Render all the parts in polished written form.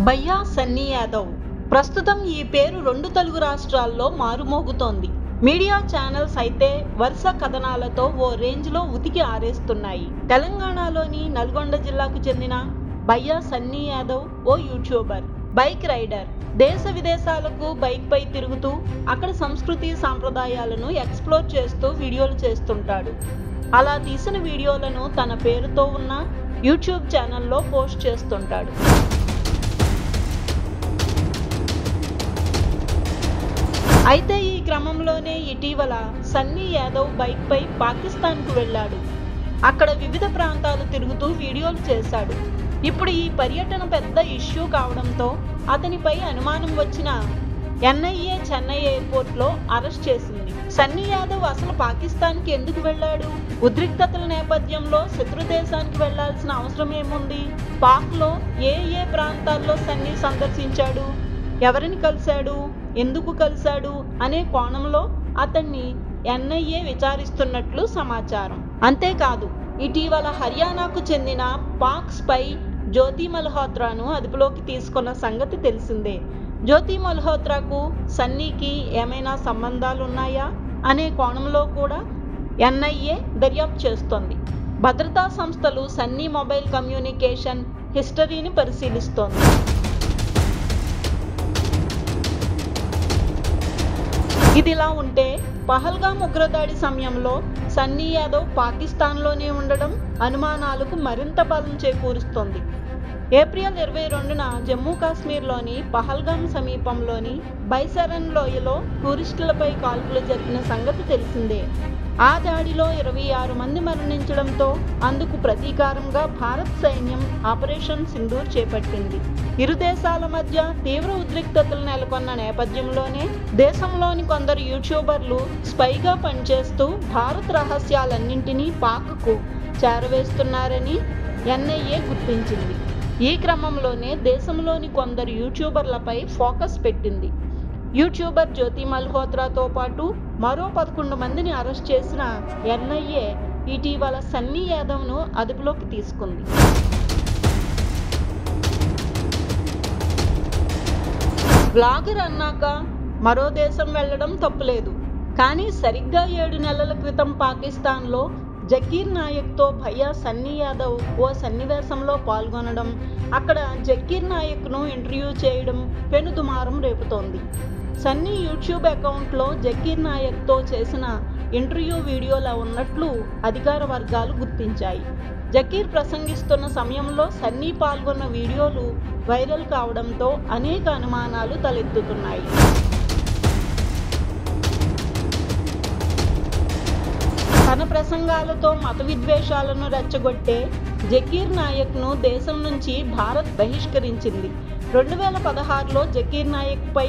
భయ్యా సన్నీ యాదవ్ ప్రస్తుతం ఈ పేరు 2 తెలుగు రాష్ట్రాల్లో మారుమోగుతోంది. మీడియా ఛానల్స్ అయితే వరుస కథనాలతో ఓ రేంజ్లో ఉతికి ఆరేస్తున్నాయి. తెలంగాణలోని నల్గొండ జిల్లాకు చెందిన భయ్యా సన్నీ యాదవ్ ఓ యూట్యూబర్, బైక్ రైడర్. దేశ విదేశాలకు బైక్ పై తిరుగుతూ అక్కడ సంస్కృతి సాంప్రదాయాలను ఎక్స్ప్లోర్ చేస్తూ వీడియోలు చేస్తుంటాడు. అలా తీసిన వీడియోలను తన పేరుతో ఉన్న యూట్యూబ్ ఛానల్లో పోస్ట్ చేస్తుంటాడు. అయితే ఈ క్రమంలోనే ఇటీవల సన్నీ యాదవ్ బైక్ పై పాకిస్తాన్కు వెళ్ళాడు. అక్కడ వివిధ ప్రాంతాలు తిరుగుతూ వీడియోలు చేశాడు. ఇప్పుడు ఈ పర్యటన పెద్ద ఇష్యూ కావడంతో అతనిపై అనుమానం వచ్చిన ఎన్ఐఏ చెన్నై ఎయిర్పోర్ట్లో అరెస్ట్ చేసింది. సన్నీ యాదవ్ అసలు పాకిస్తాన్కి ఎందుకు వెళ్ళాడు? ఉద్రిక్తతల నేపథ్యంలో శత్రు దేశానికి వెళ్లాల్సిన అవసరం ఏముంది? పాక్లో ఏ ప్రాంతాల్లో సన్నీ సందర్శించాడు? ఎవరిని కలిశాడు? ఎందుకు కలిశాడు అనే కోణంలో అతన్ని ఎన్ఐఏ విచారిస్తున్నట్లు సమాచారం. అంతేకాదు, ఇటీవల హర్యానాకు చెందిన పాక్ స్పై జ్యోతి మల్హోత్రాను అదుపులోకి తీసుకున్న సంగతి తెలిసిందే. జ్యోతి మల్హోత్రాకు సన్నీకి ఏమైనా సంబంధాలున్నాయా అనే కోణంలో కూడా ఎన్ఐఏ దర్యాప్తు చేస్తోంది. భద్రతా సంస్థలు సన్నీ మొబైల్ కమ్యూనికేషన్ హిస్టరీని పరిశీలిస్తోంది. ఇదిలా ఉంటే పహల్గామ్ ఉగ్రదాడి సమయంలో సన్నీ యాదవ్ పాకిస్తాన్లోనే ఉండడం అనుమానాలకు మరింత బలం చేకూరుస్తోంది. ఏప్రిల్ 22న జమ్మూ కాశ్మీర్లోని పహల్గామ్ సమీపంలోని బైసరన్ లోయలో టూరిస్టులపై కాల్పులు జరిపిన సంగతి తెలిసిందే. ఆ దాడిలో 26 మంది మరణించడంతో అందుకు ప్రతీకారంగా భారత్ సైన్యం ఆపరేషన్ సింధూర్ చేపట్టింది. ఇరు దేశాల మధ్య తీవ్ర ఉద్రిక్తతలు నెలకొన్న నేపథ్యంలోనే దేశంలోని కొందరు యూట్యూబర్లు స్పైగా పనిచేస్తూ భారత్ రహస్యాలన్నింటినీ పాక్కు చేరవేస్తున్నారని ఎన్ఐఏ గుర్తించింది. ఈ క్రమంలోనే దేశంలోని కొందరు యూట్యూబర్లపై ఫోకస్ పెట్టింది. యూట్యూబర్ జ్యోతి మల్హోత్రాతో పాటు మరో 11 మందిని అరెస్ట్ చేసిన ఎన్ఐఏ ఇటీవల సన్నీ యాదవ్ను అదుపులోకి తీసుకుంది. బ్లాగర్ అన్నాక మరో దేశం వెళ్లడం తప్పులేదు. కానీ సరిగ్గా 7 నెలల క్రితం పాకిస్తాన్లో జకీర్ నాయక్తో భయ్యా సన్నీ యాదవ్ ఓ సన్నివేశంలో పాల్గొనడం, అక్కడ జకీర్ నాయక్ను ఇంటర్వ్యూ చేయడం పెనుదుమారం రేపుతోంది. సన్నీ యూట్యూబ్ అకౌంట్లో జకీర్ నాయక్తో చేసిన ఇంటర్వ్యూ వీడియోలా ఉన్నట్లు అధికార వర్గాలు గుర్తించాయి. జకీర్ ప్రసంగిస్తున్న సమయంలో సన్నీ పాల్గొన్న వీడియోలు వైరల్ కావడంతో అనేక అనుమానాలు తలెత్తుతున్నాయి. తన ప్రసంగాలతో మత విద్వేషాలను రెచ్చగొట్టే జకీర్ నాయక్ను దేశం నుంచి భారత్ బహిష్కరించింది. 2016లో జకీర్ నాయక్పై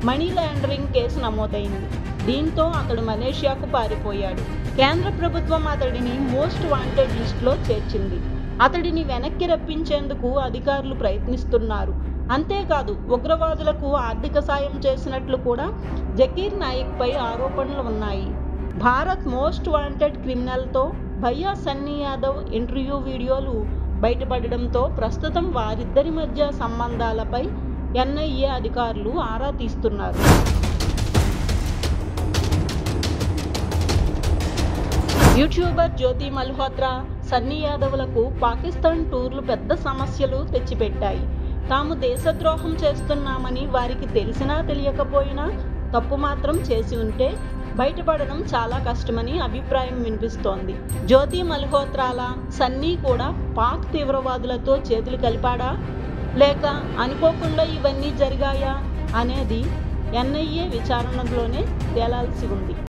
మనీ లాండరింగ్ కేసు నమోదైంది. దీంతో అతడు మలేషియాకు పారిపోయాడు. కేంద్ర ప్రభుత్వం అతడిని మోస్ట్ వాంటెడ్ లిస్టులో చేర్చింది. అతడిని వెనక్కి రప్పించేందుకు అధికారులు ప్రయత్నిస్తున్నారు. అంతేకాదు, ఉగ్రవాదులకు ఆర్థిక సాయం చేసినట్లు కూడా జకీర్ నాయక్పై ఆరోపణలు ఉన్నాయి. భారత్ మోస్ట్ వాంటెడ్ క్రిమినల్తో భయ్యా సన్నీ యాదవ్ ఇంటర్వ్యూ వీడియోలు బయటపడడంతో ప్రస్తుతం వారిద్దరి మధ్య సంబంధాలపై ఎన్ఐఏ అధికారులు ఆరా తీస్తున్నారు. యూట్యూబర్ జ్యోతి మల్హోత్రా, సన్నీ యాదవ్లకు పాకిస్తాన్ టూర్లు పెద్ద సమస్యలు తెచ్చిపెట్టాయి. తాము దేశద్రోహం చేస్తున్నామని వారికి తెలిసినా తెలియకపోయినా తప్పు మాత్రం చేసి ఉంటే బయటపడడం చాలా కష్టమని అభిప్రాయం వినిపిస్తోంది. జ్యోతి మల్హోత్రాల సన్నీ కూడా పాక్ తీవ్రవాదులతో చేతులు కలిపాడా, లేక అనుకోకుండా ఇవన్నీ జరిగాయా అనేది ఎన్ఐఏ విచారణలోనే తేలాల్సి ఉంది.